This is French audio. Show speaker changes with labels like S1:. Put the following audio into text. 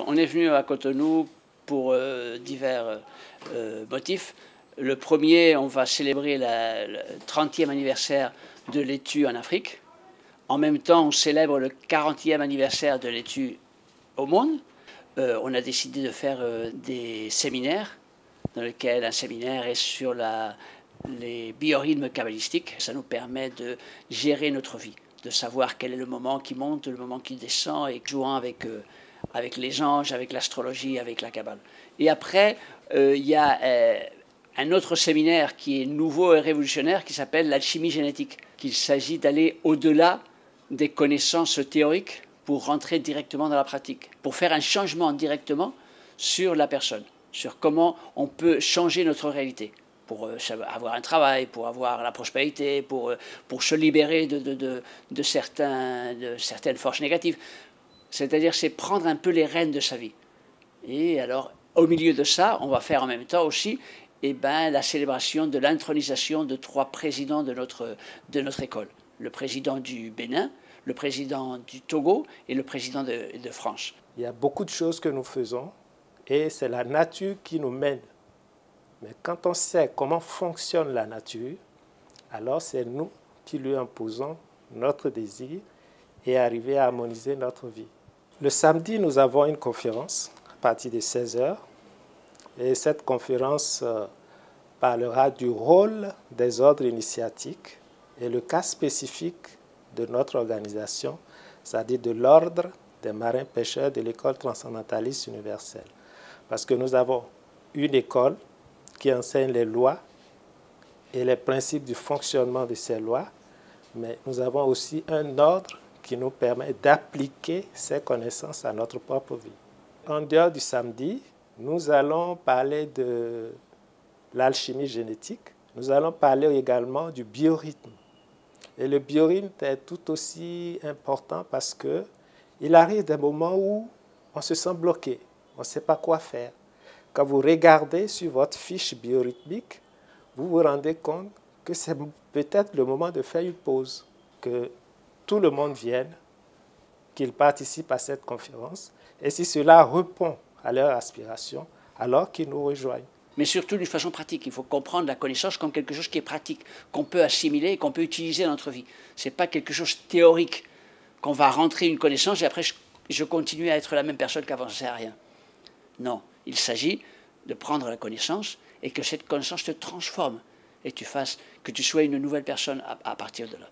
S1: on est venu à Cotonou pour divers motifs. Le premier, on va célébrer le 30e anniversaire de l'ETU en Afrique. En même temps, on célèbre le 40e anniversaire de l'ETU au monde. On a décidé de faire des séminaires, dans lesquels un séminaire est sur les biorhythmes kabbalistiques. Ça nous permet de gérer notre vie, de savoir quel est le moment qui monte, le moment qui descend, et jouant avec les anges, avec l'astrologie, avec la Kabbale. Et après, il y a un autre séminaire qui est nouveau et révolutionnaire qui s'appelle l'alchimie génétique. Il s'agit d'aller au-delà des connaissances théoriques pour rentrer directement dans la pratique, pour faire un changement directement sur la personne, sur comment on peut changer notre réalité, pour avoir un travail, pour avoir la prospérité, pour se libérer de certaines forces négatives. C'est-à-dire, c'est prendre un peu les rênes de sa vie. Et alors, au milieu de ça, on va faire en même temps aussi la célébration de l'intronisation de 3 présidents de notre école. Le président du Bénin, le président du Togo et le président de France.
S2: Il y a beaucoup de choses que nous faisons et c'est la nature qui nous mène. Mais quand on sait comment fonctionne la nature, alors c'est nous qui lui imposons notre désir et arriver à harmoniser notre vie. Le samedi, nous avons une conférence à partir de 16h. Et cette conférence parlera du rôle des ordres initiatiques et le cas spécifique de notre organisation, c'est-à-dire de l'ordre des marins pêcheurs de l'école transcendentaliste universelle. Parce que nous avons une école qui enseigne les lois et les principes du fonctionnement de ces lois, mais nous avons aussi un ordre qui nous permet d'appliquer ces connaissances à notre propre vie. En dehors du samedi, nous allons parler de l'alchimie génétique. Nous allons parler également du biorhythme. Et le biorhythme est tout aussi important parce qu'il arrive des moments où on se sent bloqué, on ne sait pas quoi faire. Quand vous regardez sur votre fiche biorhythmique, vous vous rendez compte que c'est peut-être le moment de faire une pause, que tout le monde vienne, qu'il participe à cette conférence. Et si cela répond à leur aspiration, alors qu'ils nous rejoignent.
S1: Mais surtout d'une façon pratique. Il faut comprendre la connaissance comme quelque chose qui est pratique, qu'on peut assimiler et qu'on peut utiliser dans notre vie. Ce n'est pas quelque chose de théorique, qu'on va rentrer une connaissance et après je continue à être la même personne qu'avant, ça ne sert à rien. Non, il s'agit de prendre la connaissance et que cette connaissance te transforme et que tu sois une nouvelle personne à partir de là.